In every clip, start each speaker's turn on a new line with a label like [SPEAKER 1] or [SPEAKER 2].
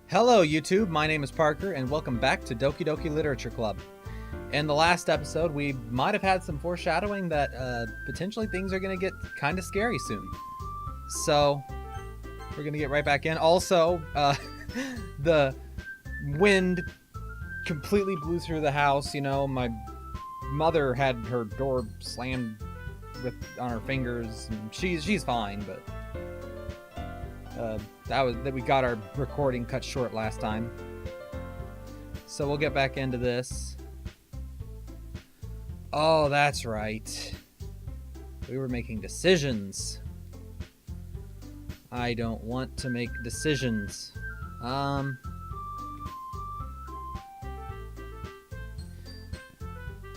[SPEAKER 1] Hello YouTube, my name is Parker and welcome back to Doki Doki Literature Club. In the last episode, we might have had some foreshadowing that potentially things are going to get kind of scary soon. So, we're going to get right back in. Also, the wind completely blew through the house. You know, my mother had her door slammed on her fingers, and she's fine, but that we got our recording cut short last time. So we'll get back into this. Oh, that's right. We were making decisions. I don't want to make decisions.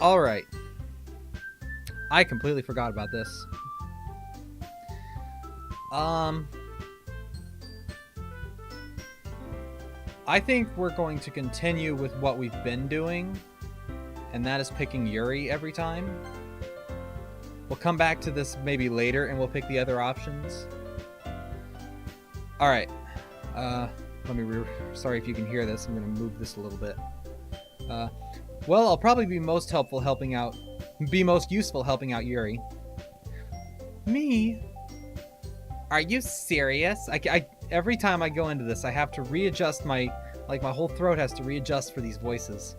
[SPEAKER 1] Alright. I completely forgot about this. I think we're going to continue with what we've been doing, and that is picking Yuri every time. We'll come back to this maybe later, and we'll pick the other options. Alright. Sorry if you can hear this. I'm going to move this a little bit. Well, I'll probably be most useful helping out Yuri. Me? Are you serious? Every time I go into this, I have to readjust my whole throat has to readjust for these voices.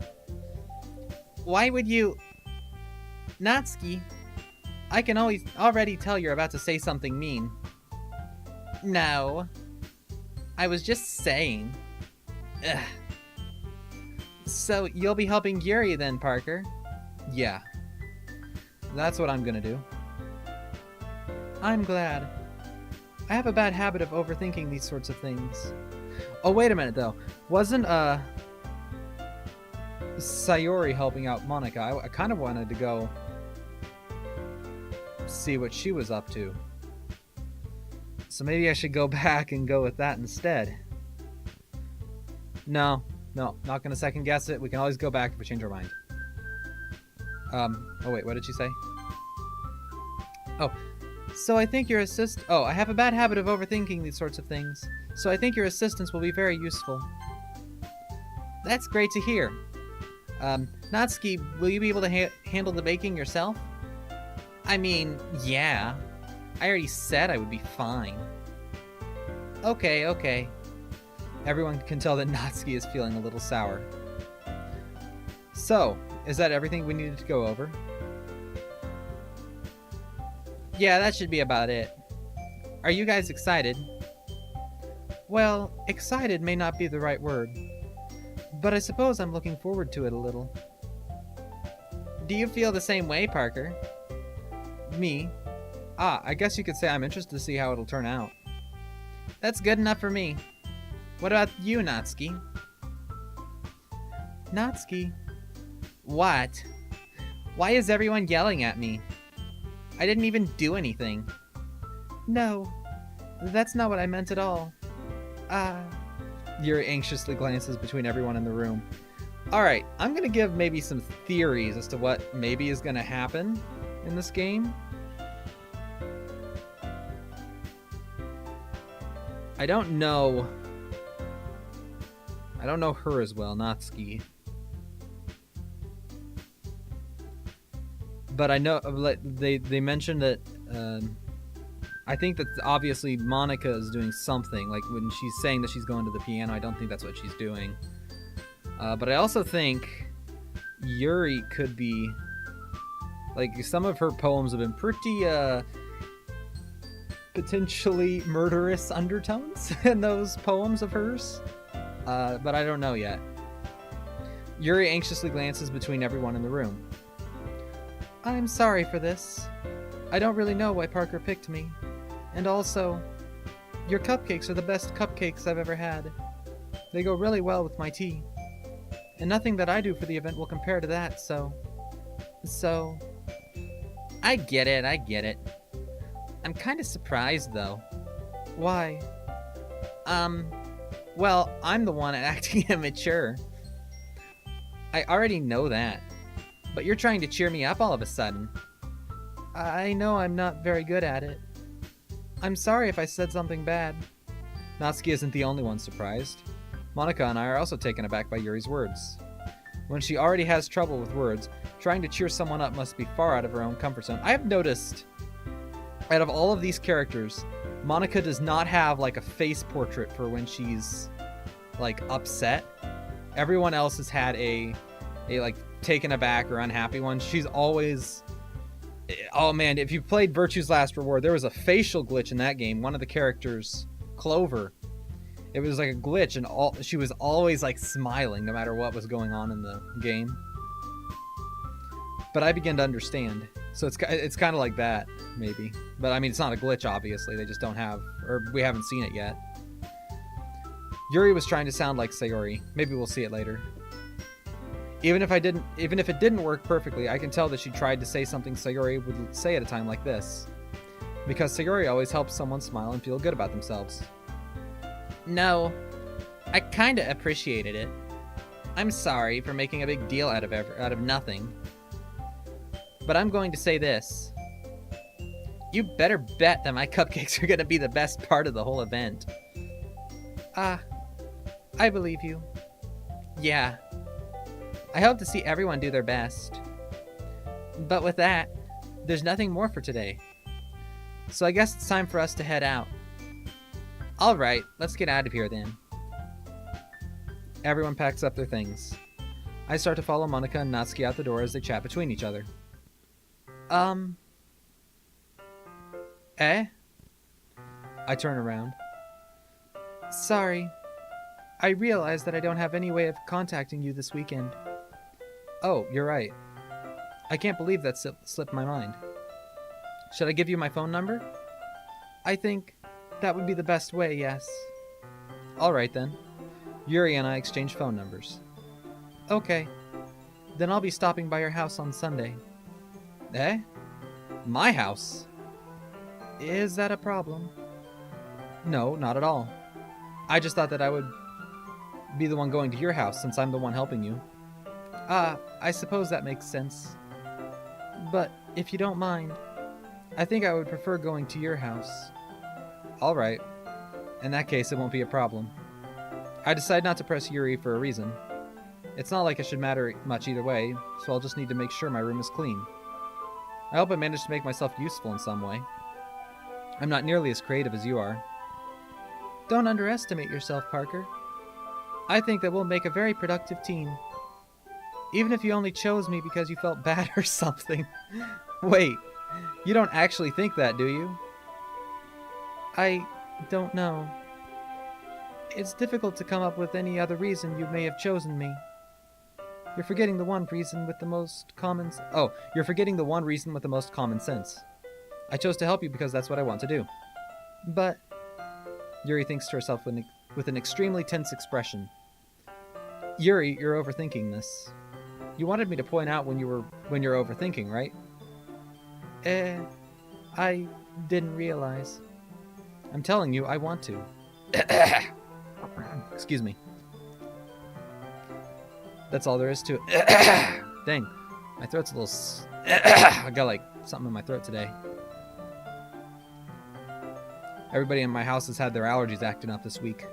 [SPEAKER 1] Why would you... Natsuki, I can already tell you're about to say something mean. No. I was just saying. Ugh. So, you'll be helping Yuri then, Parker? Yeah. That's what I'm gonna do. I'm glad. I have a bad habit of overthinking these sorts of things. Oh, wait a minute, though. Wasn't, Sayori helping out Monica? I kind of wanted to go see what she was up to. So maybe I should go back and go with that instead. No, not gonna second guess it. We can always go back if we change our mind. Oh wait, what did she say? Oh. So I think your I have a bad habit of overthinking these sorts of things. So I think your assistance will be very useful. That's great to hear. Natsuki, will you be able to handle the baking yourself? I mean, yeah. I already said I would be fine. Okay. Everyone can tell that Natsuki is feeling a little sour. So, is that everything we needed to go over? Yeah, that should be about it. Are you guys excited? Well, excited may not be the right word, but I suppose I'm looking forward to it a little. Do you feel the same way, Parker? Me? I guess you could say I'm interested to see how it'll turn out. That's good enough for me. What about you, Natsuki? Natsuki? What? Why is everyone yelling at me? I didn't even do anything. No, that's not what I meant at all. Yuri anxiously glances between everyone in the room. Alright, I'm gonna give maybe some theories as to what maybe is gonna happen in this game. I don't know her as well, Natsuki. But I know they mentioned that I think that obviously Monica is doing something. Like when she's saying that she's going to the piano, I don't think that's what she's doing. But I also think Yuri could be, like, some of her poems have been pretty potentially murderous undertones in those poems of hers. But I don't know yet. Yuri anxiously glances between everyone in the room. I'm sorry for this. I don't really know why Parker picked me. And also, your cupcakes are the best cupcakes I've ever had. They go really well with my tea. And nothing that I do for the event will compare to that, so... I get it. I'm kind of surprised, though. Why? Well, I'm the one acting immature. I already know that. But you're trying to cheer me up all of a sudden. I know I'm not very good at it. I'm sorry if I said something bad. Natsuki isn't the only one surprised. Monica and I are also taken aback by Yuri's words. When she already has trouble with words, trying to cheer someone up must be far out of her own comfort zone. I have noticed, out of all of these characters, Monica does not have like a face portrait for when she's like upset. Everyone else has had a like taken aback or unhappy one. She's always, oh man, if you played Virtue's Last Reward, there was a facial glitch in that game. One of the characters, Clover, it was like a glitch, and she was always like smiling no matter what was going on in the game. But I begin to understand. So it's kind of like that, maybe. But I mean, it's not a glitch, obviously. They just don't have, or we haven't seen it yet. Yuri was trying to sound like Sayori. Maybe we'll see it later. Even if it didn't work perfectly, I can tell that she tried to say something Sayori would say at a time like this. Because Sayori always helps someone smile and feel good about themselves. No, I kinda appreciated it. I'm sorry for making a big deal out of nothing. But I'm going to say this. You better bet that my cupcakes are gonna be the best part of the whole event. I believe you. Yeah. I hope to see everyone do their best. But with that, there's nothing more for today. So I guess it's time for us to head out. Alright, let's get out of here then. Everyone packs up their things. I start to follow Monica and Natsuki out the door as they chat between each other. Eh? I turn around. Sorry. I realize that I don't have any way of contacting you this weekend. Oh, you're right. I can't believe that slipped my mind. Should I give you my phone number? I think that would be the best way, yes. Alright then. Yuri and I exchange phone numbers. Okay. Then I'll be stopping by your house on Sunday. Eh? My house? Is that a problem? No, not at all. I just thought that I would be the one going to your house since I'm the one helping you. I suppose that makes sense. But if you don't mind, I think I would prefer going to your house. Alright. In that case, it won't be a problem. I decide not to press Yuri for a reason. It's not like it should matter much either way, so I'll just need to make sure my room is clean. I hope I managed to make myself useful in some way. I'm not nearly as creative as you are. Don't underestimate yourself, Parker. I think that we'll make a very productive team. Even if you only chose me because you felt bad or something. Wait, you don't actually think that, do you? I don't know. It's difficult to come up with any other reason you may have chosen me. You're forgetting the one reason with the most common... you're forgetting the one reason with the most common sense. I chose to help you because that's what I want to do. But... Yuri thinks to herself with an extremely tense expression. Yuri, you're overthinking this. You wanted me to point out when you're overthinking, right? I didn't realize. I'm telling you, I want to. Excuse me. That's all there is to it. Dang, my throat's a little... I got like something in my throat today. Everybody in my house has had their allergies acting up this week.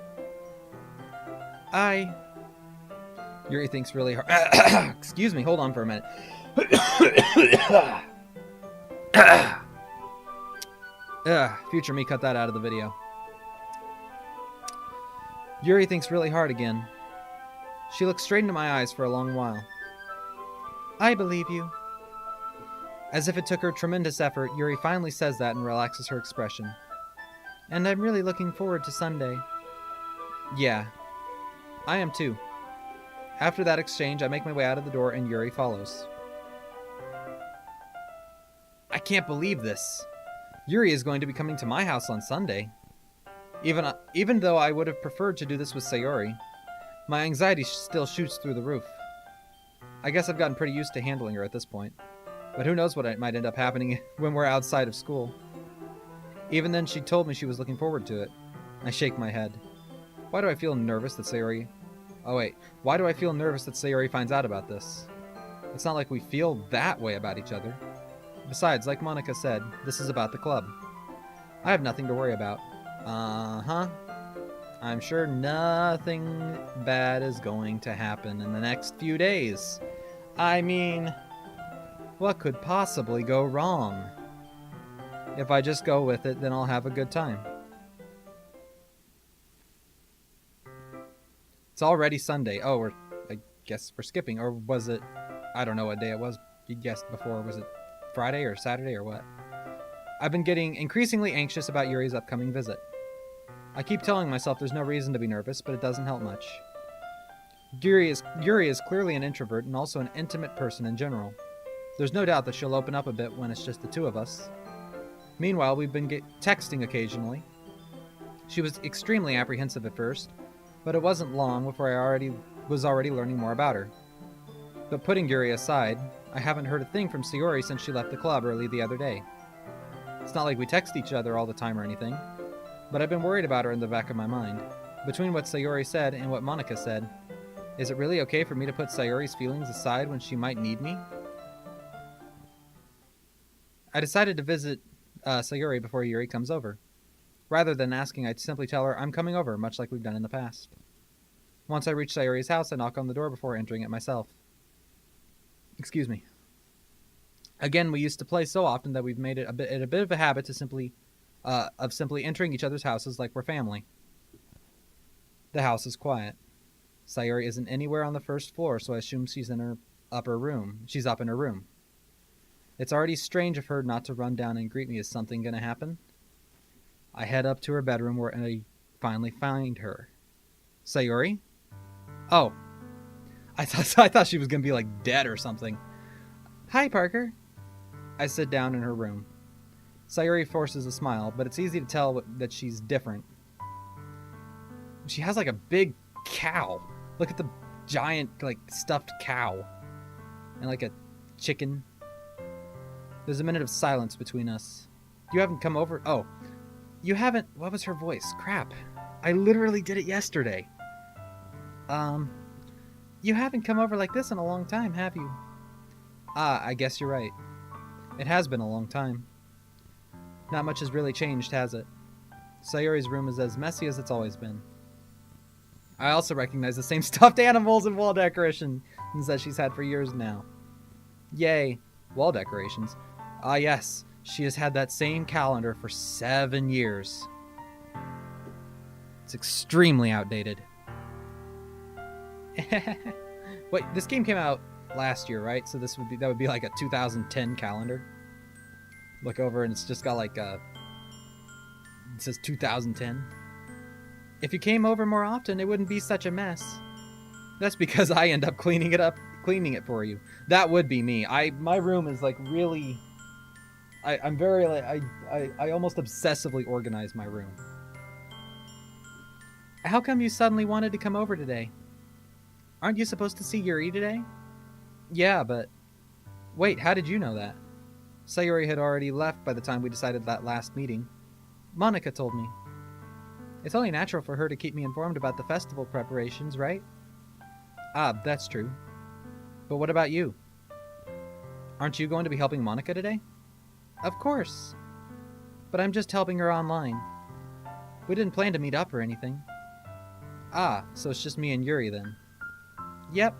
[SPEAKER 1] Yuri thinks really hard. Excuse me, hold on for a minute. Future me, cut that out of the video. Yuri thinks really hard again. She looks straight into my eyes for a long while. I believe you. As if it took her tremendous effort, Yuri finally says that and relaxes her expression. And I'm really looking forward to Sunday. Yeah, I am too. After that exchange, I make my way out of the door and Yuri follows. I can't believe this. Yuri is going to be coming to my house on Sunday. Even though I would have preferred to do this with Sayori, my anxiety still shoots through the roof. I guess I've gotten pretty used to handling her at this point. But who knows what might end up happening when we're outside of school. Even then, she told me she was looking forward to it. I shake my head. Why do I feel nervous that Sayori... Oh wait, why do I feel nervous that Sayori finds out about this? It's not like we feel that way about each other. Besides, like Monica said, this is about the club. I have nothing to worry about. Uh-huh. I'm sure nothing bad is going to happen in the next few days. I mean, what could possibly go wrong? If I just go with it, then I'll have a good time. It's already Sunday. Oh, I guess we're skipping. Or was it... I don't know what day it was. You guessed before. Was it Friday or Saturday or what? I've been getting increasingly anxious about Yuri's upcoming visit. I keep telling myself there's no reason to be nervous, but it doesn't help much. Yuri is clearly an introvert and also an intimate person in general. There's no doubt that she'll open up a bit when it's just the two of us. Meanwhile, we've been texting occasionally. She was extremely apprehensive at first, but it wasn't long before I was already learning more about her. But putting Yuri aside, I haven't heard a thing from Sayori since she left the club early the other day. It's not like we text each other all the time or anything, but I've been worried about her in the back of my mind. Between what Sayori said and what Monika said, is it really okay for me to put Sayori's feelings aside when she might need me? I decided to visit Sayori before Yuri comes over. Rather than asking, I'd simply tell her I'm coming over, much like we've done in the past. Once I reach Sayori's house, I knock on the door before entering it myself. Excuse me. Again, we used to play so often that we've made it a bit of a habit to simply entering each other's houses like we're family. The house is quiet. Sayori isn't anywhere on the first floor, so I assume she's in her upper room. She's up in her room. It's already strange of her not to run down and greet me. Is something going to happen? I head up to her bedroom where I finally find her. Sayori? Oh. I thought she was going to be like dead or something. Hi, Parker. I sit down in her room. Sayori forces a smile, but it's easy to tell that she's different. She has like a big cow. Look at the giant, like, stuffed cow. And like a chicken. There's a minute of silence between us. You haven't come over... Oh. You haven't... What was her voice? Crap. I literally did it yesterday. You haven't come over like this in a long time, have you? Ah, I guess you're right. It has been a long time. Not much has really changed, has it? Sayori's room is as messy as it's always been. I also recognize the same stuffed animals and wall decorations that she's had for years now. Yay. Wall decorations. Ah, yes. She has had that same calendar for 7 years. It's extremely outdated. Wait, this game came out last year, right? So that would be like a 2010 calendar. Look over and it's just got like it says 2010. If you came over more often, it wouldn't be such a mess. That's because I end up cleaning it for you. That would be me. My room is like really... I'm very like I almost obsessively organize my room. How come you suddenly wanted to come over today? Aren't you supposed to see Yuri today? Yeah, but... Wait, how did you know that? Sayori had already left by the time we decided that last meeting. Monika told me. It's only natural for her to keep me informed about the festival preparations, right? Ah, that's true. But what about you? Aren't you going to be helping Monika today? Of course. But I'm just helping her online. We didn't plan to meet up or anything. Ah, so it's just me and Yuri then. Yep.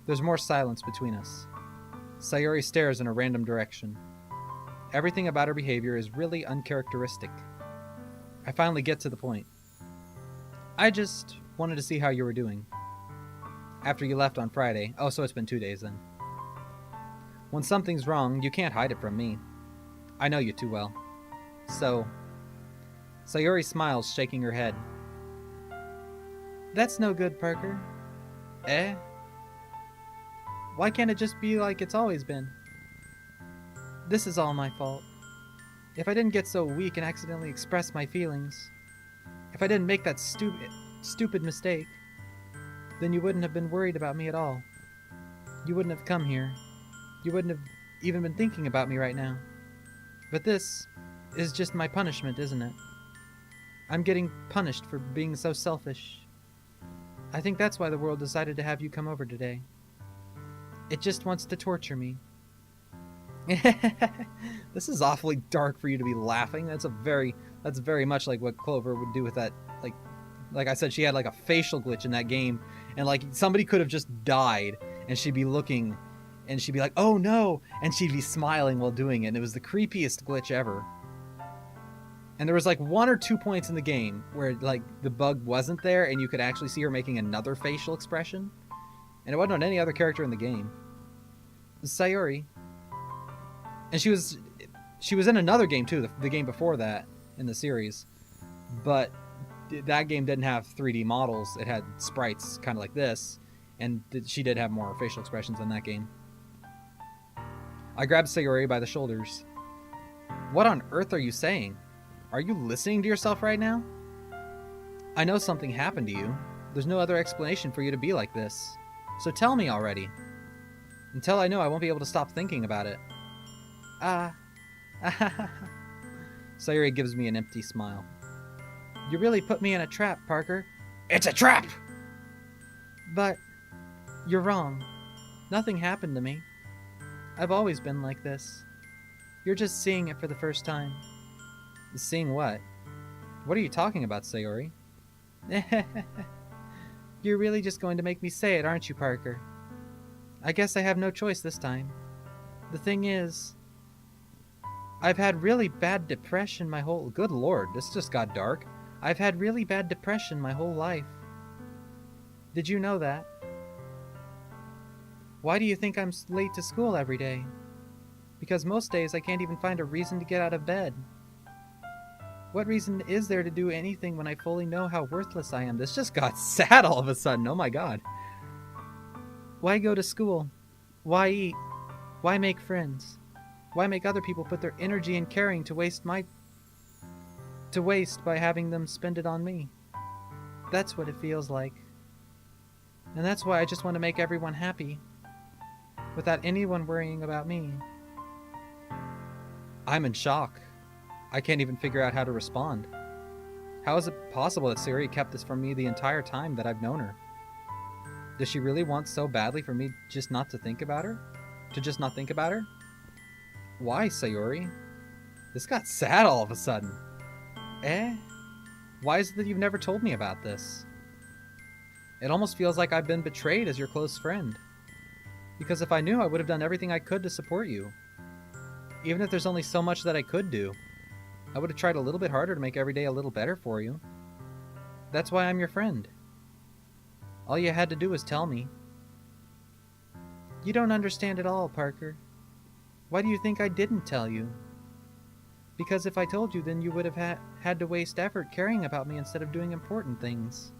[SPEAKER 1] There's more silence between us. Sayori stares in a random direction. Everything about her behavior is really uncharacteristic. I finally get to the point. I just wanted to see how you were doing. After you left on Friday. Oh, so it's been 2 days then. When something's wrong, you can't hide it from me. I know you too well. So... Sayori smiles, shaking her head. That's no good, Parker. Eh? Why can't it just be like it's always been? This is all my fault. If I didn't get so weak and accidentally express my feelings, if I didn't make that stupid mistake, then you wouldn't have been worried about me at all. You wouldn't have come here. You wouldn't have even been thinking about me right now. But this is just my punishment, isn't it? I'm getting punished for being so selfish. I think that's why the world decided to have you come over today. It just wants to torture me. This is awfully dark for you to be laughing. That's very much like what Clover would do with that. Like I said, she had like a facial glitch in that game, and like somebody could have just died, and she'd be looking, and she'd be like, "Oh no," and she'd be smiling while doing it. And it was the creepiest glitch ever. And there was like 1 or 2 points in the game where like the bug wasn't there, and you could actually see her making another facial expression, and it wasn't on any other character in the game. It was Sayori. And she was in another game too, the game before that in the series, but that game didn't have 3D models. It had sprites kind of like this, and she did have more facial expressions in that game. I grabbed Sayori by the shoulders. What on earth are you saying? Are you listening to yourself right now? I know something happened to you. There's no other explanation for you to be like this. So tell me already. Until I know, I won't be able to stop thinking about it. Sayori gives me an empty smile. You really put me in a trap, Parker. It's a trap! But you're wrong. Nothing happened to me. I've always been like this. You're just seeing it for the first time. Seeing what? What are you talking about, Sayori? You're really just going to make me say it, aren't you, Parker? I guess I have no choice this time. The thing is, I've had really bad depression my whole... Good lord, this just got dark. I've had really bad depression my whole life. Did you know that? Why do you think I'm late to school every day? Because most days I can't even find a reason to get out of bed. What reason is there to do anything when I fully know how worthless I am? This just got sad all of a sudden. Oh my god. Why go to school? Why eat? Why make friends? Why make other people put their energy and caring to waste by having them spend it on me? That's what it feels like. And that's why I just want to make everyone happy, without anyone worrying about me. I'm in shock. I can't even figure out how to respond. How is it possible that Sayori kept this from me the entire time that I've known her? Does she really want so badly for me just not to think about her? To just not think about her? Why, Sayori? This got sad all of a sudden. Why is it that you've never told me about this? It almost feels like I've been betrayed as your close friend. Because if I knew, I would have done everything I could to support you. Even if there's only so much that I could do. I would have tried a little bit harder to make every day a little better for you. That's why I'm your friend. All you had to do was tell me. You don't understand at all, Parker. Why do you think I didn't tell you? Because if I told you, then you would have had to waste effort caring about me instead of doing important things.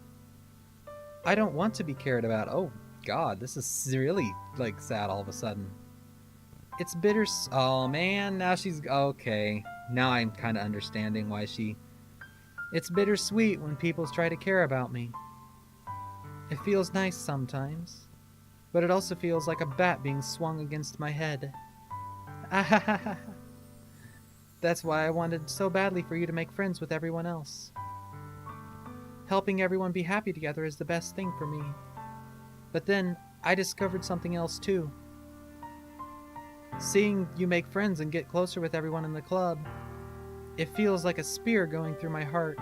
[SPEAKER 1] I don't want to be cared about. Oh, God, this is really, like, sad all of a sudden. It's bitter... Oh, man, now she's... Okay. Now I'm kind of understanding why she... It's bittersweet when people try to care about me. It feels nice sometimes, but it also feels like a bat being swung against my head. That's why I wanted so badly for you to make friends with everyone else. Helping everyone be happy together is the best thing for me. But then, I discovered something else too. Seeing you make friends and get closer with everyone in the club, it feels like a spear going through my heart.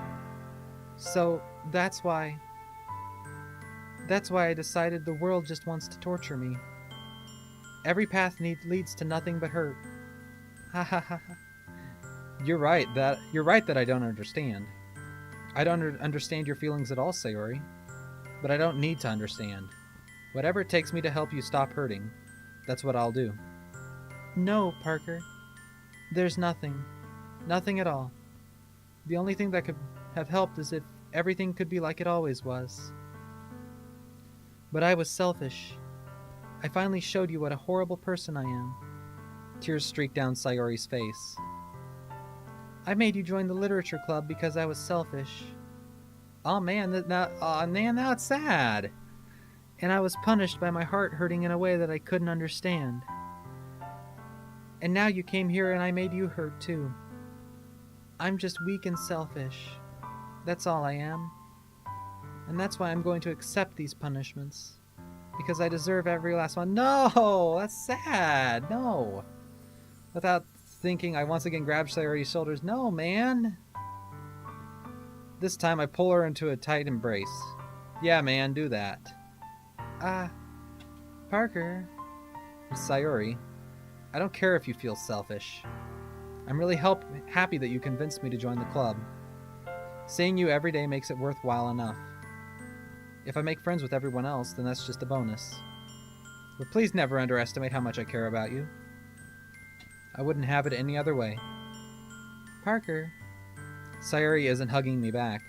[SPEAKER 1] So, that's why I decided the world just wants to torture me. Every path leads to nothing but hurt. Ha ha ha ha. You're right that I don't understand. I don't understand your feelings at all, Sayori. But I don't need to understand. Whatever it takes me to help you stop hurting, that's what I'll do. No, Parker. There's nothing. Nothing at all. The only thing that could have helped is if everything could be like it always was. But I was selfish. I finally showed you what a horrible person I am. Tears streaked down Sayori's face. I made you join the literature club because I was selfish. Oh man, now it's sad. And I was punished by my heart hurting in a way that I couldn't understand. And now you came here and I made you hurt too. I'm just weak and selfish. That's all I am. And that's why I'm going to accept these punishments. Because I deserve every last one. No! That's sad! No! Without thinking, I once again grab Sayori's shoulders. No, man! This time I pull her into a tight embrace. Yeah, man, do that. Parker. Sayori, I don't care if you feel selfish. I'm really happy that you convinced me to join the club. Seeing you every day makes it worthwhile enough. If I make friends with everyone else, then that's just a bonus. But please never underestimate how much I care about you. I wouldn't have it any other way. Parker. Sayori isn't hugging me back.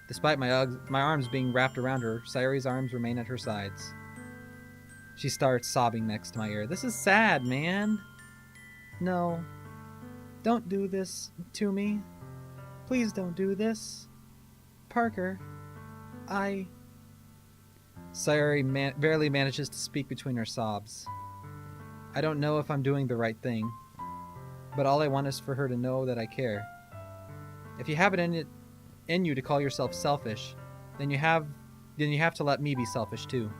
[SPEAKER 1] Despite my arms being wrapped around her, Sayori's arms remain at her sides. She starts sobbing next to my ear. This is sad, man. No. Don't do this to me. Please don't do this. Parker. Sayori barely manages to speak between her sobs. I don't know if I'm doing the right thing, but all I want is for her to know that I care. If you have it in you to call yourself selfish, then you have to let me be selfish too.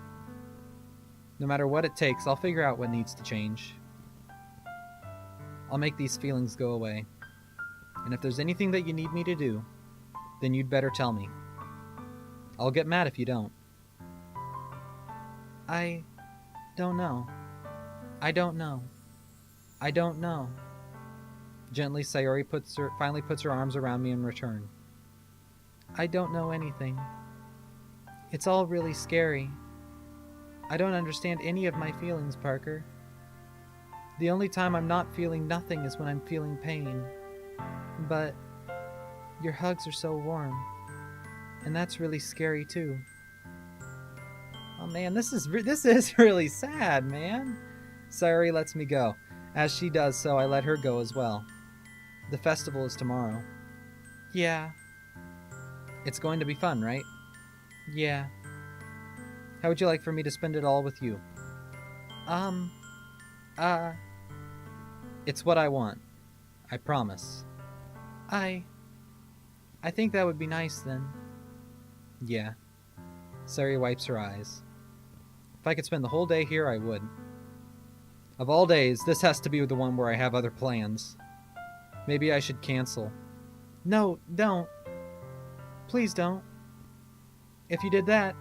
[SPEAKER 1] No matter what it takes, I'll figure out what needs to change. I'll make these feelings go away. And if there's anything that you need me to do, then you'd better tell me. I'll get mad if you don't. I don't know. I don't know. I don't know. Gently, Sayori finally puts her arms around me in return. I don't know anything. It's all really scary. I don't understand any of my feelings, Parker. The only time I'm not feeling nothing is when I'm feeling pain. But your hugs are so warm. And that's really scary too. Oh man, this is really sad, man. Sayori lets me go. As she does so, I let her go as well. The festival is tomorrow. Yeah. It's going to be fun, right? Yeah. How would you like for me to spend it all with you? It's what I want. I promise. I think that would be nice then. Yeah. Sayori wipes her eyes. If I could spend the whole day here, I would. Of all days, this has to be the one where I have other plans. Maybe I should cancel. No, don't. Please don't. If you did that,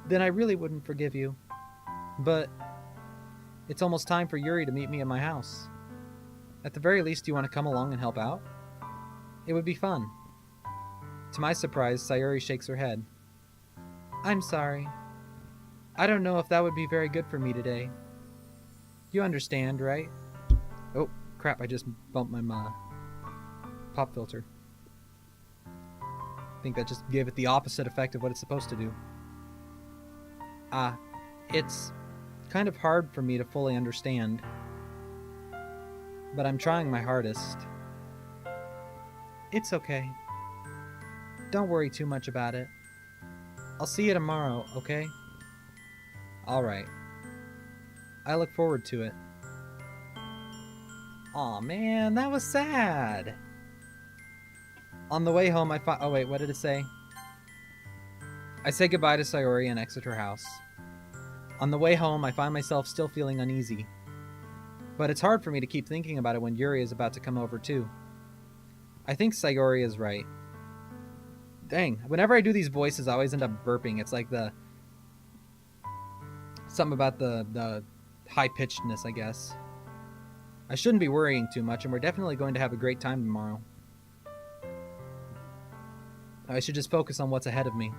[SPEAKER 1] then I really wouldn't forgive you. But it's almost time for Yuri to meet me at my house. At the very least, do you want to come along and help out? It would be fun. To my surprise, Sayori shakes her head. I'm sorry. I don't know if that would be very good for me today. You understand, right? Oh, crap, I just bumped my pop filter. I think that just gave it the opposite effect of what it's supposed to do. It's kind of hard for me to fully understand. But I'm trying my hardest. It's okay. Don't worry too much about it. I'll see you tomorrow, okay? Alright. I look forward to it. Aw, man, that was sad. On the way home, oh wait, what did it say? I say goodbye to Sayori and exit her house. On the way home, I find myself still feeling uneasy. But it's hard for me to keep thinking about it when Yuri is about to come over too. I think Sayori is right. Dang, whenever I do these voices, I always end up burping. It's like something about the high-pitchedness, I guess. I shouldn't be worrying too much, and we're definitely going to have a great time tomorrow. I should just focus on what's ahead of me.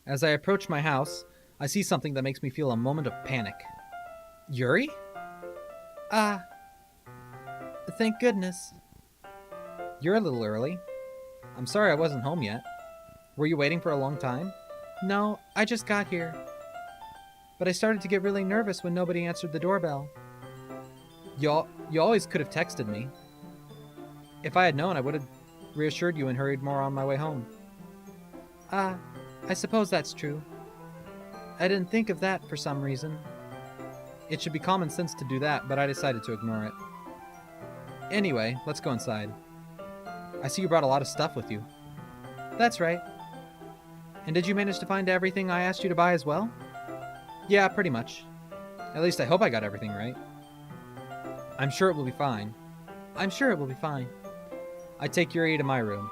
[SPEAKER 1] As I approach my house, I see something that makes me feel a moment of panic. Yuri? Thank goodness. You're a little early. I'm sorry I wasn't home yet. Were you waiting for a long time? No, I just got here. But I started to get really nervous when nobody answered the doorbell. You always could have texted me. If I had known, I would have reassured you and hurried more on my way home. I suppose that's true. I didn't think of that for some reason. It should be common sense to do that, but I decided to ignore it. Anyway, let's go inside. I see you brought a lot of stuff with you. That's right. And did you manage to find everything I asked you to buy as well? Yeah, pretty much. At least I hope I got everything right. I'm sure it will be fine. I'm sure it will be fine. I take Yuri to my room.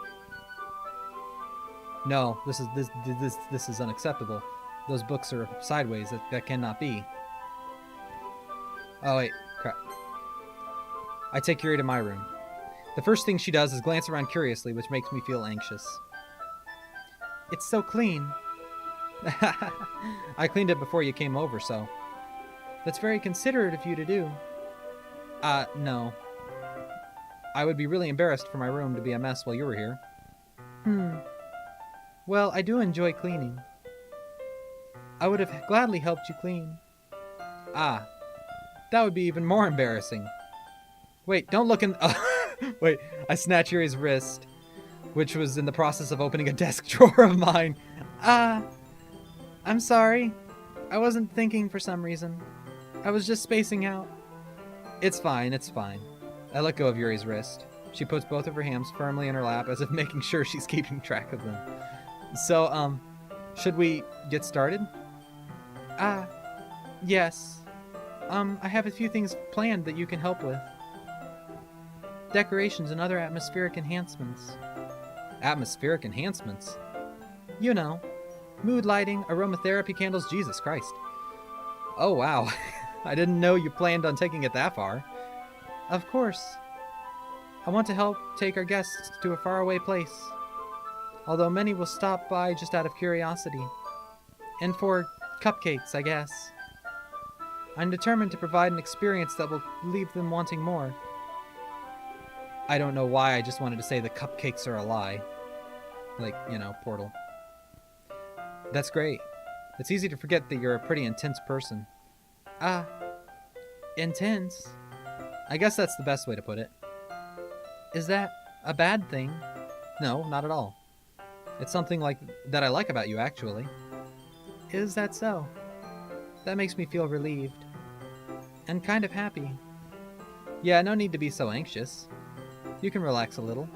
[SPEAKER 1] No, this is unacceptable. Those books are sideways. That cannot be. Oh wait, crap. I take Yuri to my room. The first thing she does is glance around curiously, which makes me feel anxious. It's so clean. I cleaned it before you came over, so. That's very considerate of you to do. No. I would be really embarrassed for my room to be a mess while you were here. Well, I do enjoy cleaning. I would have gladly helped you clean. Ah. That would be even more embarrassing. Wait, don't look in... Wait, I snatch Yuri's wrist, which was in the process of opening a desk drawer of mine. I'm sorry. I wasn't thinking for some reason. I was just spacing out. It's fine, it's fine. I let go of Yuri's wrist. She puts both of her hands firmly in her lap as if making sure she's keeping track of them. So, should we get started? Yes. I have a few things planned that you can help with. Decorations and other atmospheric enhancements. Atmospheric enhancements? You know. Mood lighting, aromatherapy candles, Jesus Christ. Oh wow. I didn't know you planned on taking it that far. Of course. I want to help take our guests to a faraway place. Although many will stop by just out of curiosity. And for cupcakes, I guess. I'm determined to provide an experience that will leave them wanting more. I don't know why I just wanted to say the cupcakes are a lie. Like, you know, Portal. That's great. It's easy to forget that you're a pretty intense person. Intense? I guess that's the best way to put it. Is that a bad thing? No, not at all. It's something like that I like about you, actually. Is that so? That makes me feel relieved. And kind of happy. Yeah, no need to be so anxious. You can relax a little.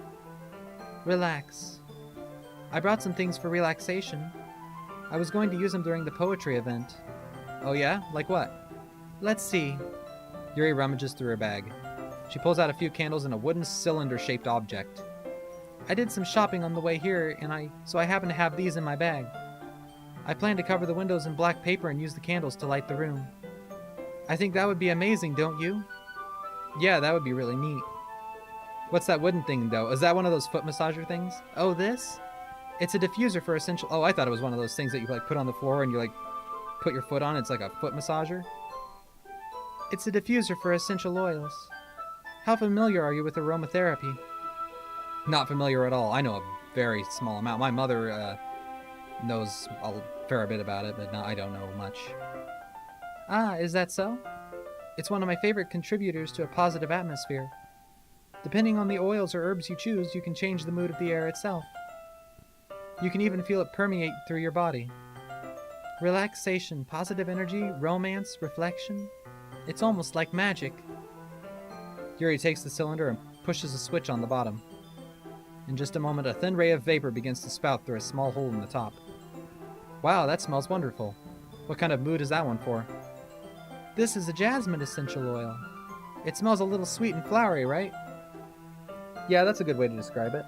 [SPEAKER 1] Relax. I brought some things for relaxation. I was going to use them during the poetry event. Oh yeah? Like what? Let's see. Yuri rummages through her bag. She pulls out a few candles and a wooden cylinder-shaped object. I did some shopping on the way here, so I happen to have these in my bag. I plan to cover the windows in black paper and use the candles to light the room. I think that would be amazing, don't you? Yeah, that would be really neat. What's that wooden thing, though? Is that one of those foot massager things? Oh, this? It's a diffuser for essential... Oh, I thought it was one of those things that you, like, put on the floor and you, like, put your foot on. It's like a foot massager. It's a diffuser for essential oils. How familiar are you with aromatherapy? Not familiar at all. I know a very small amount. My mother knows a fair bit about it, but no, I don't know much. Ah, is that so? It's one of my favorite contributors to a positive atmosphere. Depending on the oils or herbs you choose, you can change the mood of the air itself. You can even feel it permeate through your body. Relaxation, positive energy, romance, reflection. It's almost like magic. Yuri takes the cylinder and pushes a switch on the bottom. In just a moment, a thin ray of vapor begins to spout through a small hole in the top. Wow, that smells wonderful. What kind of mood is that one for? This is a jasmine essential oil. It smells a little sweet and flowery, right? Yeah, that's a good way to describe it.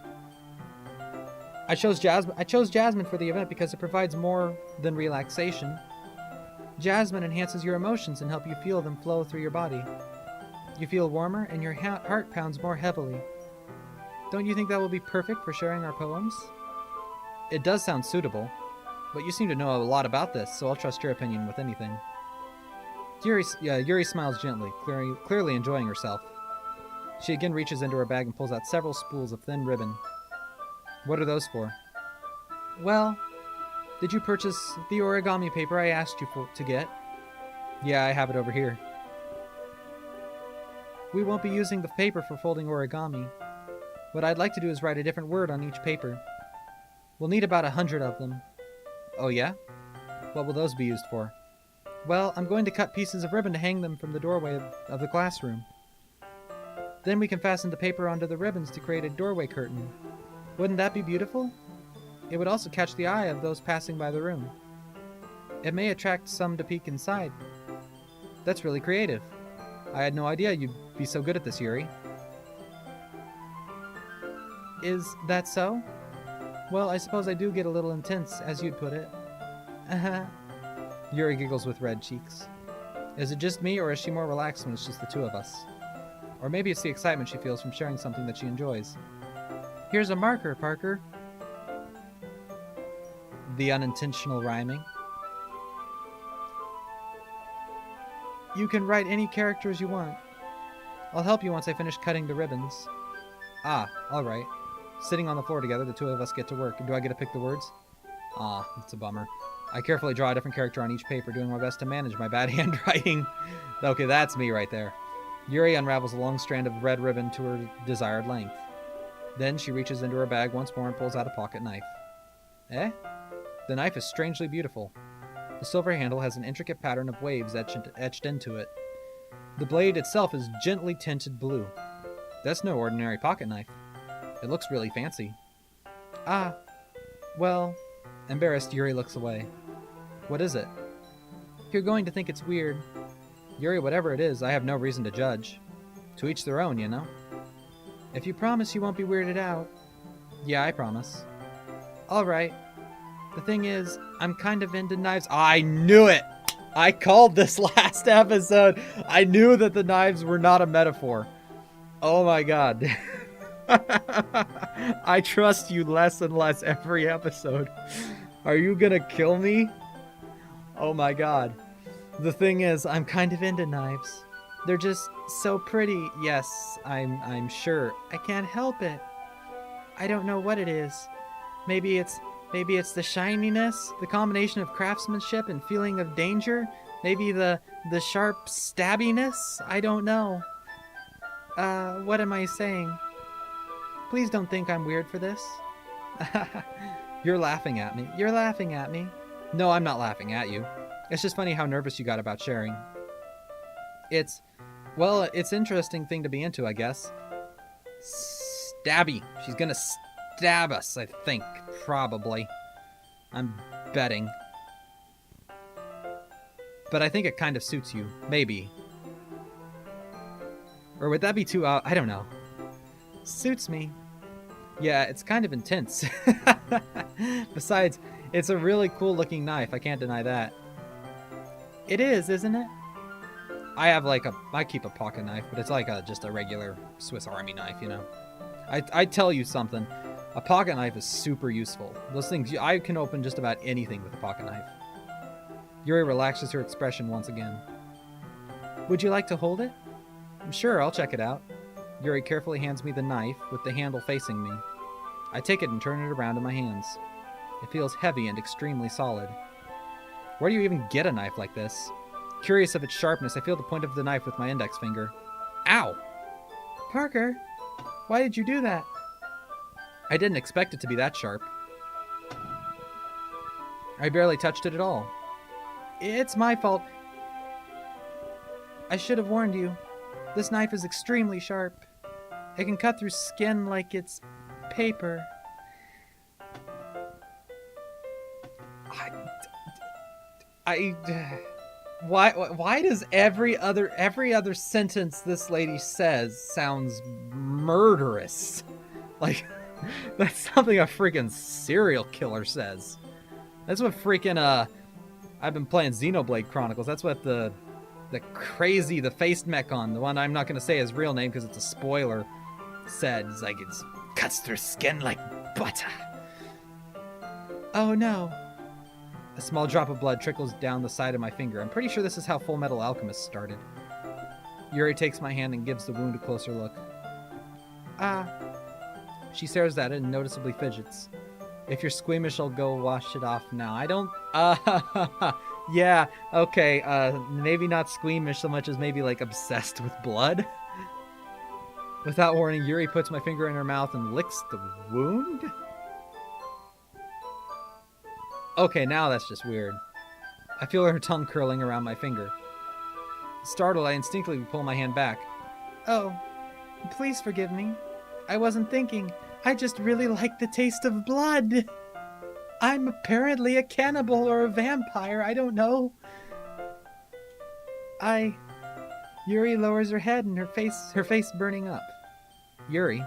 [SPEAKER 1] I chose jasmine for the event because it provides more than relaxation. Jasmine enhances your emotions and help you feel them flow through your body. You feel warmer and your heart pounds more heavily. Don't you think that will be perfect for sharing our poems? It does sound suitable, but you seem to know a lot about this, so I'll trust your opinion with anything. Yuri smiles gently, clearly enjoying herself. She again reaches into her bag and pulls out several spools of thin ribbon. What are those for? Well, did you purchase the origami paper I asked you to get? Yeah, I have it over here. We won't be using the paper for folding origami. What I'd like to do is write a different word on each paper. We'll need about 100 of them. Oh yeah? What will those be used for? Well, I'm going to cut pieces of ribbon to hang them from the doorway of the classroom. Then we can fasten the paper onto the ribbons to create a doorway curtain. Wouldn't that be beautiful? It would also catch the eye of those passing by the room. It may attract some to peek inside. That's really creative. I had no idea you'd be so good at this, Yuri. Is that so? Well, I suppose I do get a little intense, as you'd put it. Yuri giggles with red cheeks. Is it just me, or is she more relaxed when it's just the two of us? Or maybe it's the excitement she feels from sharing something that she enjoys. Here's a marker, Parker. The unintentional rhyming. You can write any characters you want. I'll help you once I finish cutting the ribbons. Ah, alright. Sitting on the floor together, the two of us get to work. Do I get to pick the words? Ah, it's a bummer. I carefully draw a different character on each paper, doing my best to manage my bad handwriting. Okay, that's me right there. Yuri unravels a long strand of red ribbon to her desired length. Then she reaches into her bag once more and pulls out a pocket knife. Eh? The knife is strangely beautiful. The silver handle has an intricate pattern of waves etched into it. The blade itself is gently tinted blue. That's no ordinary pocket knife. It looks really fancy. Ah, well... Embarrassed, Yuri looks away. What is it? You're going to think it's weird. Yuri, whatever it is, I have no reason to judge. To each their own, you know? If you promise you won't be weirded out. Yeah, I promise. Alright. The thing is, I'm kind of into knives. I knew it! I called this last episode. I knew that the knives were not a metaphor. Oh my god. I trust you less and less every episode. Are you gonna kill me? Oh my god. The thing is, I'm kind of into knives. They're just so pretty. Yes, I'm sure. I can't help it. I don't know what it is. Maybe it's the shininess, the combination of craftsmanship and feeling of danger. Maybe the sharp stabbiness. I don't know. What am I saying? Please don't think I'm weird for this. You're laughing at me. You're laughing at me. No, I'm not laughing at you. It's just funny how nervous you got about sharing. It's an interesting thing to be into, I guess. Stabby. She's gonna stab us, I think. Probably. I'm betting. But I think it kind of suits you. Maybe. Or would that be too I don't know. Suits me. Yeah, it's kind of intense. Besides, it's a really cool looking knife. I can't deny that. It is, isn't it? I keep a pocket knife, but it's like just a regular Swiss Army knife, you know? I tell you something. A pocket knife is super useful. Those things, I can open just about anything with a pocket knife. Yuri relaxes her expression once again. Would you like to hold it? Sure, I'll check it out. Yuri carefully hands me the knife with the handle facing me. I take it and turn it around in my hands. It feels heavy and extremely solid. Where do you even get a knife like this? Curious of its sharpness, I feel the point of the knife with my index finger. Ow! Parker, why did you do that? I didn't expect it to be that sharp. I barely touched it at all. It's my fault. I should have warned you. This knife is extremely sharp. It can cut through skin like it's paper. Why does every other sentence this lady says sounds murderous? Like, that's something a freaking serial killer says. That's what freaking I've been playing Xenoblade Chronicles. That's what the faced mechon, the one I'm not going to say his real name because it's a spoiler, said. It's like, it cuts through skin like butter. Oh no. A small drop of blood trickles down the side of my finger. I'm pretty sure this is how Full Metal Alchemist started. Yuri takes my hand and gives the wound a closer look. She stares at it and noticeably fidgets. If you're squeamish, I'll go wash it off now. I don't... yeah, okay, maybe not squeamish so much as maybe, like, obsessed with blood? Without warning, Yuri puts my finger in her mouth and licks the wound? Okay, now that's just weird. I feel her tongue curling around my finger. Startled, I instinctively pull my hand back. Oh, please forgive me. I wasn't thinking. I just really like the taste of blood. I'm apparently a cannibal or a vampire, I don't know. I... Yuri lowers her head and her face burning up. Yuri,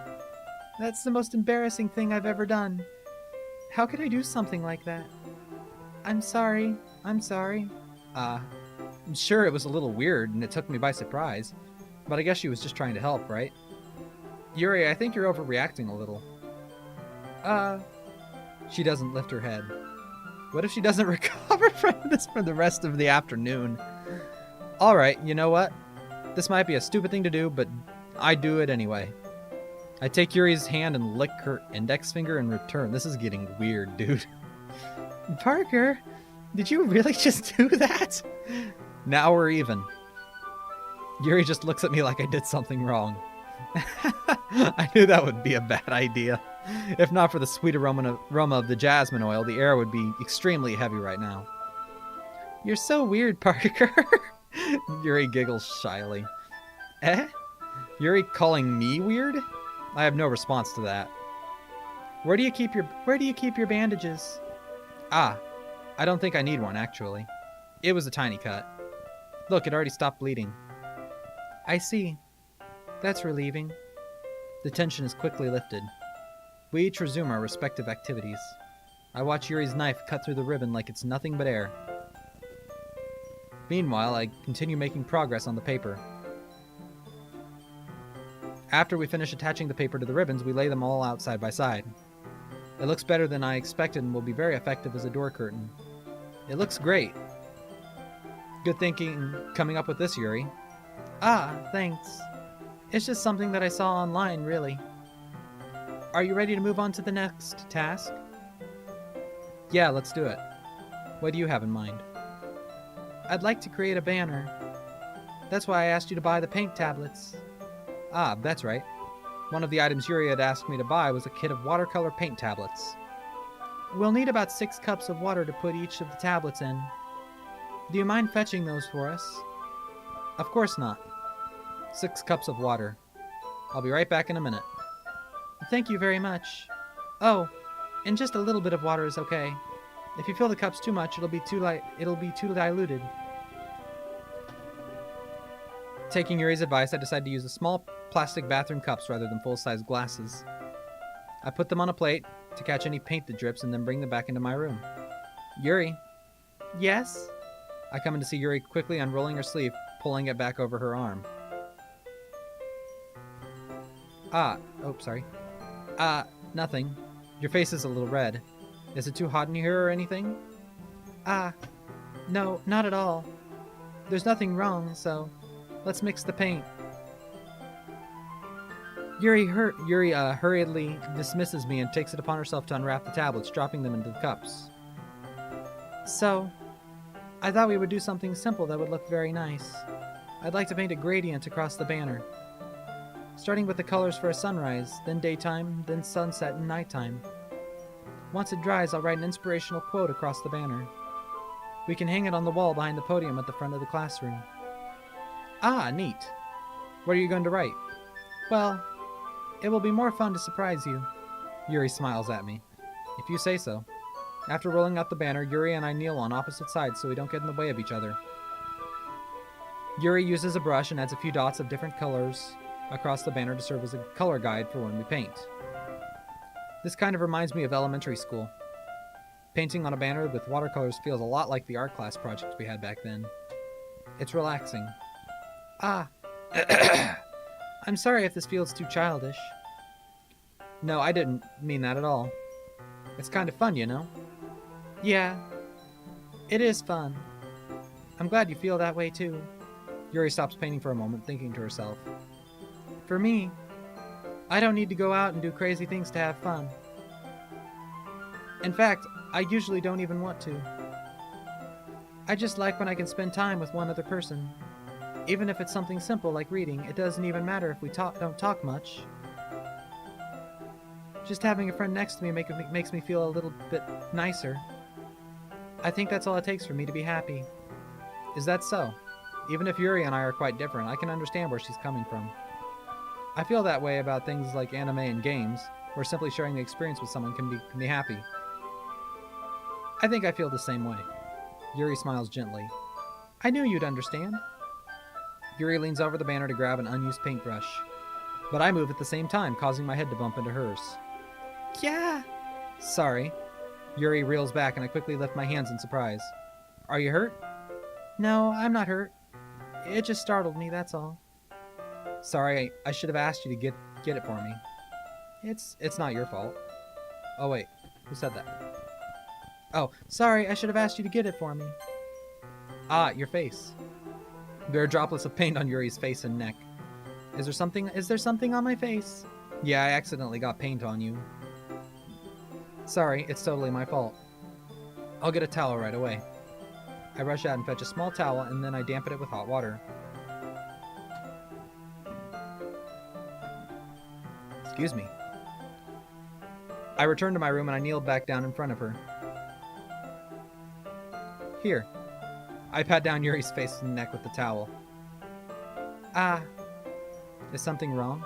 [SPEAKER 1] that's the most embarrassing thing I've ever done. How could I do something like that? I'm sorry. I'm sorry. I'm sure it was a little weird and it took me by surprise, but I guess she was just trying to help, right? Yuri, I think you're overreacting a little. She doesn't lift her head. What if she doesn't recover from this for the rest of the afternoon? Alright, you know what? This might be a stupid thing to do, but I do it anyway. I take Yuri's hand and lick her index finger in return. This is getting weird, dude. Parker, did you really just do that? Now we're even. Yuri just looks at me like I did something wrong. I knew that would be a bad idea. If not for the sweet aroma of the jasmine oil, the air would be extremely heavy right now. You're so weird, Parker. Yuri giggles shyly. Eh? Yuri calling me weird? I have no response to that. Where do you keep your bandages? Ah, I don't think I need one, actually. It was a tiny cut. Look, it already stopped bleeding. I see. That's relieving. The tension is quickly lifted. We each resume our respective activities. I watch Yuri's knife cut through the ribbon like it's nothing but air. Meanwhile, I continue making progress on the paper. After we finish attaching the paper to the ribbons, we lay them all out side by side. It looks better than I expected and will be very effective as a door curtain. It looks great. Good thinking coming up with this, Yuri. Ah, thanks. It's just something that I saw online, really. Are you ready to move on to the next task? Yeah, let's do it. What do you have in mind? I'd like to create a banner. That's why I asked you to buy the paint tablets. Ah, that's right. One of the items Yuri had asked me to buy was a kit of watercolor paint tablets. We'll need about 6 cups of water to put each of the tablets in. Do you mind fetching those for us? Of course not. 6 cups of water. I'll be right back in a minute. Thank you very much. Oh, and just a little bit of water is okay. If you fill the cups too much, it'll be too diluted. Taking Yuri's advice, I decided to use the small plastic bathroom cups rather than full-size glasses. I put them on a plate to catch any paint that drips and then bring them back into my room. Yuri. Yes? I come in to see Yuri quickly unrolling her sleeve, pulling it back over her arm. Sorry. Nothing. Your face is a little red. Is it too hot in here or anything? No, not at all. There's nothing wrong, so let's mix the paint. Yuri hurriedly dismisses me and takes it upon herself to unwrap the tablets, dropping them into the cups. So, I thought we would do something simple that would look very nice. I'd like to paint a gradient across the banner. Starting with the colors for a sunrise, then daytime, then sunset and nighttime. Once it dries, I'll write an inspirational quote across the banner. We can hang it on the wall behind the podium at the front of the classroom. Ah, neat. What are you going to write? Well, it will be more fun to surprise you. Yuri smiles at me. If you say so. After rolling out the banner, Yuri and I kneel on opposite sides so we don't get in the way of each other. Yuri uses a brush and adds a few dots of different colors across the banner to serve as a color guide for when we paint. This kind of reminds me of elementary school. Painting on a banner with watercolors feels a lot like the art class project we had back then. It's relaxing. Ah. I'm sorry if this feels too childish. No, I didn't mean that at all. It's kind of fun, you know? Yeah. It is fun. I'm glad you feel that way too. Yuri stops painting for a moment, thinking to herself. For me, I don't need to go out and do crazy things to have fun. In fact, I usually don't even want to. I just like when I can spend time with one other person. Even if it's something simple like reading, it doesn't even matter if we don't talk much. Just having a friend next to me makes me feel a little bit nicer. I think that's all it takes for me to be happy. Is that so? Even if Yuri and I are quite different, I can understand where she's coming from. I feel that way about things like anime and games, where simply sharing the experience with someone can be happy. I think I feel the same way. Yuri smiles gently. I knew you'd understand. Yuri leans over the banner to grab an unused paintbrush, but I move at the same time, causing my head to bump into hers. Yeah! Sorry. Yuri reels back and I quickly lift my hands in surprise. Are you hurt? No, I'm not hurt. It just startled me, that's all. Sorry, I should have asked you to get it for me. It's not your fault. Oh wait, who said that? Oh, sorry, I should have asked you to get it for me. Ah, your face. There are droplets of paint on Yuri's face and neck. Is there something on my face? Yeah, I accidentally got paint on you. Sorry, it's totally my fault. I'll get a towel right away. I rush out and fetch a small towel, and then I dampen it with hot water. Excuse me. I return to my room and I kneel back down in front of her. Here. I pat down Yuri's face and neck with the towel. Ah. Is something wrong?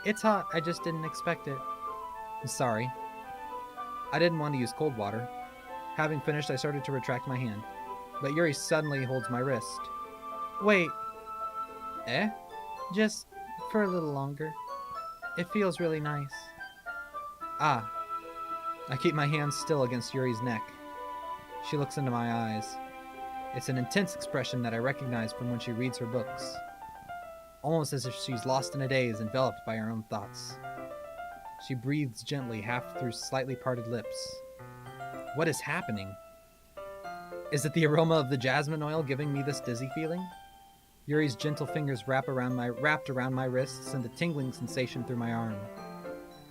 [SPEAKER 1] It's hot, I just didn't expect it. I'm sorry. I didn't want to use cold water. Having finished, I started to retract my hand. But Yuri suddenly holds my wrist. Wait. Eh? Just for a little longer. It feels really nice. Ah. I keep my hands still against Yuri's neck. She looks into my eyes. It's an intense expression that I recognize from when she reads her books. Almost as if she's lost in a daze, enveloped by her own thoughts. She breathes gently, half through slightly parted lips. What is happening? Is it the aroma of the jasmine oil giving me this dizzy feeling? Yuri's gentle fingers wrapped around my wrists, send a tingling sensation through my arm.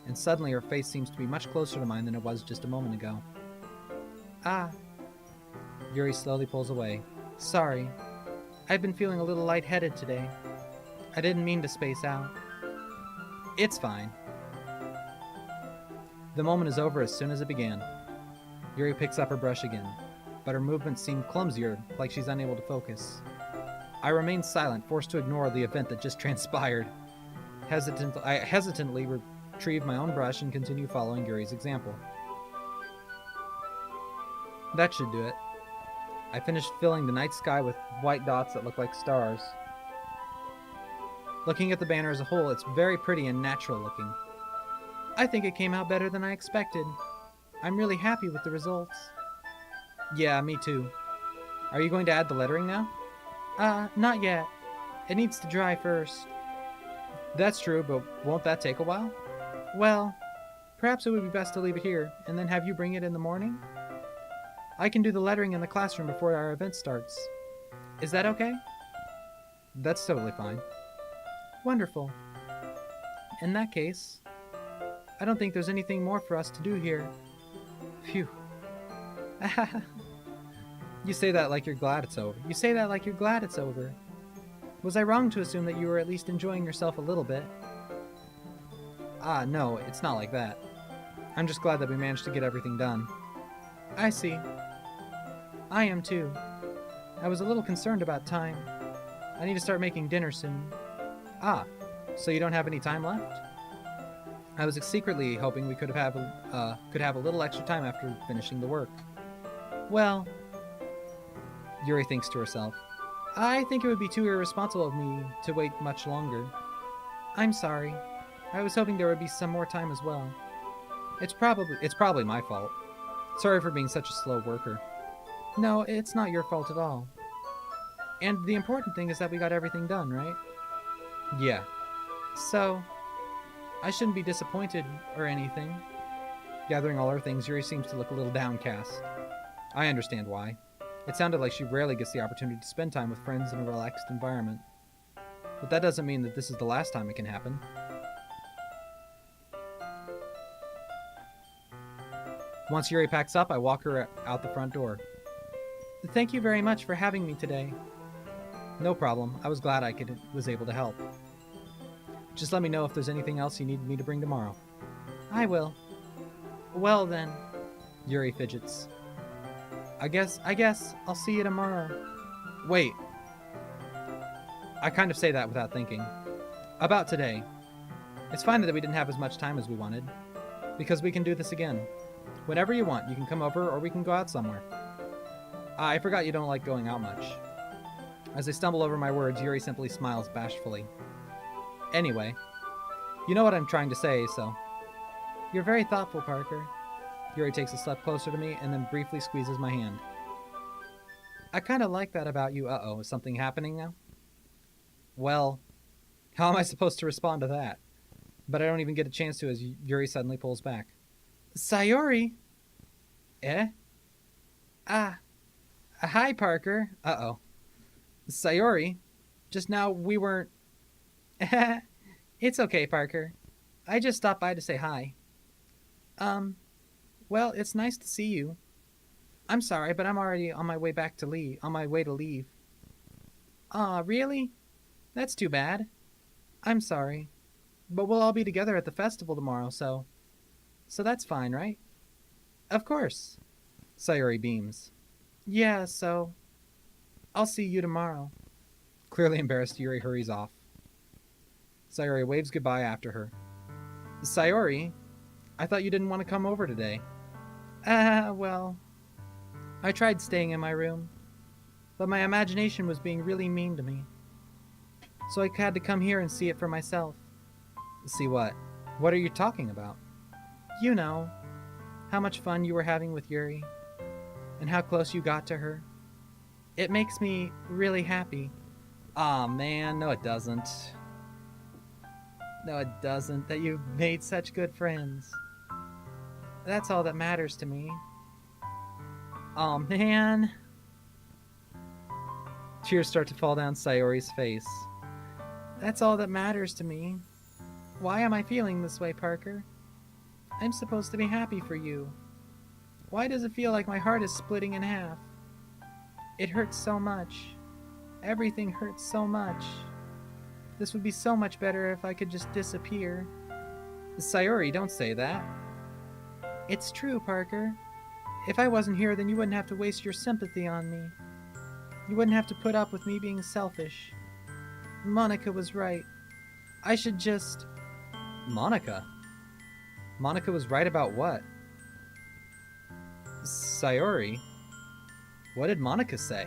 [SPEAKER 1] And suddenly her face seems to be much closer to mine than it was just a moment ago. Ah. Yuri slowly pulls away. Sorry. I've been feeling a little lightheaded today. I didn't mean to space out. It's fine. The moment is over as soon as it began. Yuri picks up her brush again, but her movements seem clumsier, like she's unable to focus. I remain silent, forced to ignore the event that just transpired. I hesitantly retrieve my own brush and continue following Yuri's example. That should do it. I finished filling the night sky with white dots that look like stars. Looking at the banner as a whole, it's very pretty and natural looking. I think it came out better than I expected. I'm really happy with the results. Yeah, me too. Are you going to add the lettering now? Not yet. It needs to dry first. That's true, but won't that take a while? Well, perhaps it would be best to leave it here, and then have you bring it in the morning? I can do the lettering in the classroom before our event starts. Is that okay? That's totally fine. Wonderful. In that case, I don't think there's anything more for us to do here. Phew. You say that like you're glad it's over. Was I wrong to assume that you were at least enjoying yourself a little bit? No, it's not like that. I'm just glad that we managed to get everything done. I see. I am too. I was a little concerned about time. I need to start making dinner soon. So you don't have any time left? I was secretly hoping we could have a little extra time after finishing the work. Well, Yuri thinks to herself, I think it would be too irresponsible of me to wait much longer. I'm sorry. I was hoping there would be some more time as well. It's probably my fault. Sorry for being such a slow worker. No, it's not your fault at all. And the important thing is that we got everything done, right? Yeah. So, I shouldn't be disappointed or anything. Gathering all her things, Yuri seems to look a little downcast. I understand why. It sounded like she rarely gets the opportunity to spend time with friends in a relaxed environment. But that doesn't mean that this is the last time it can happen. Once Yuri packs up, I walk her out the front door. Thank you very much for having me today. No problem. I was glad I was able to help. Just let me know if there's anything else you need me to bring tomorrow. I will. Well then. Yuri fidgets. I guess I'll see you tomorrow. Wait. I kind of say that without thinking. About today. It's fine that we didn't have as much time as we wanted. Because we can do this again. Whenever you want, you can come over or we can go out somewhere. I forgot you don't like going out much. As I stumble over my words, Yuri simply smiles bashfully. Anyway, you know what I'm trying to say, so... You're very thoughtful, Parker. Yuri takes a step closer to me and then briefly squeezes my hand. I kind of like that about you. Uh-oh, is something happening now? Well, how am I supposed to respond to that? But I don't even get a chance to as Yuri suddenly pulls back. Sayori? Eh? Hi, Parker. Uh-oh. Sayori? Just now we weren't... It's okay, Parker. I just stopped by to say hi. Well, it's nice to see you. I'm sorry, but I'm already on my way to leave. Aw, really? That's too bad. I'm sorry. But we'll all be together at the festival tomorrow, so that's fine, right? Of course. Sayori beams. Yeah, so I'll see you tomorrow. Clearly embarrassed, Yuri hurries off. Sayori waves goodbye after her. Sayori, I thought you didn't want to come over today. Well, I tried staying in my room, but my imagination was being really mean to me. So I had to come here and see it for myself. See what? What are you talking about? You know, how much fun you were having with Yuri, and how close you got to her. It makes me really happy. Aw, man, no it doesn't. No it doesn't, that you've made such good friends. That's all that matters to me. Aw, man. Tears start to fall down Sayori's face. That's all that matters to me. Why am I feeling this way, Parker? I'm supposed to be happy for you. Why does it feel like my heart is splitting in half? It hurts so much. Everything hurts so much. This would be so much better if I could just disappear. Sayori, don't say that. It's true, Parker. If I wasn't here, then you wouldn't have to waste your sympathy on me. You wouldn't have to put up with me being selfish. Monica was right. I should just... Monica? Monica was right about what? Sayori? What did Monica say?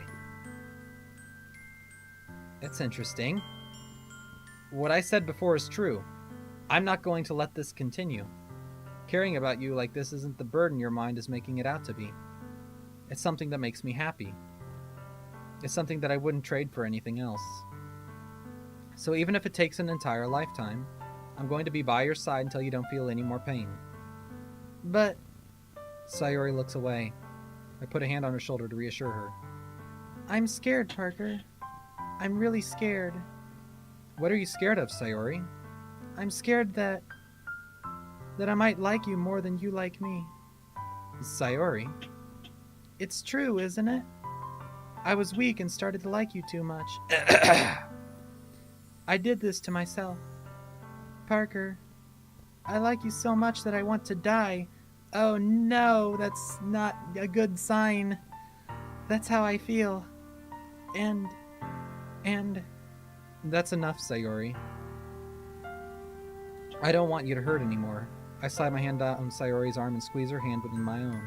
[SPEAKER 1] That's interesting. What I said before is true. I'm not going to let this continue. Caring about you like this isn't the burden your mind is making it out to be. It's something that makes me happy. It's something that I wouldn't trade for anything else. So even if it takes an entire lifetime, I'm going to be by your side until you don't feel any more pain. But... Sayori looks away. I put a hand on her shoulder to reassure her. I'm scared, Parker. I'm really scared. What are you scared of, Sayori? I'm scared that I might like you more than you like me. Sayori? It's true, isn't it? I was weak and started to like you too much. I did this to myself. Parker, I like you so much that I want to die. Oh no, that's not a good sign. That's how I feel. And... That's enough, Sayori. I don't want you to hurt anymore. I slide my hand on Sayori's arm and squeeze her hand within my own.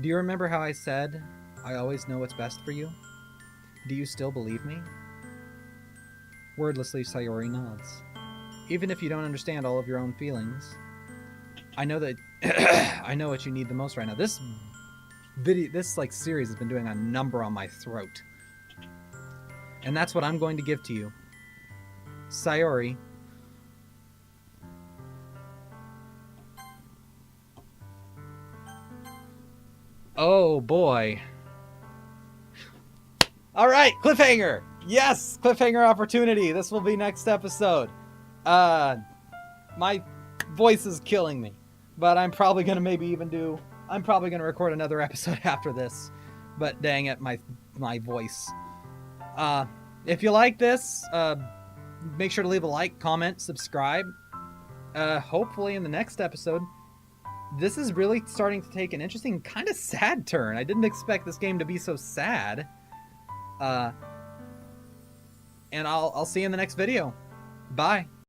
[SPEAKER 1] Do you remember how I said, I always know what's best for you? Do you still believe me? Wordlessly, Sayori nods. Even if you don't understand all of your own feelings, I know that I know what you need the most right now. This series has been doing a number on my throat. And that's what I'm going to give to you. Sayori. Oh boy. Alright, cliffhanger! Yes! Cliffhanger opportunity! This will be next episode. My voice is killing me. But I'm probably gonna I'm probably gonna record another episode after this. But dang it, my voice. If you like this, make sure to leave a like, comment, subscribe. Hopefully in the next episode, this is really starting to take an interesting, kind of sad turn. I didn't expect this game to be so sad. And I'll see you in the next video. Bye.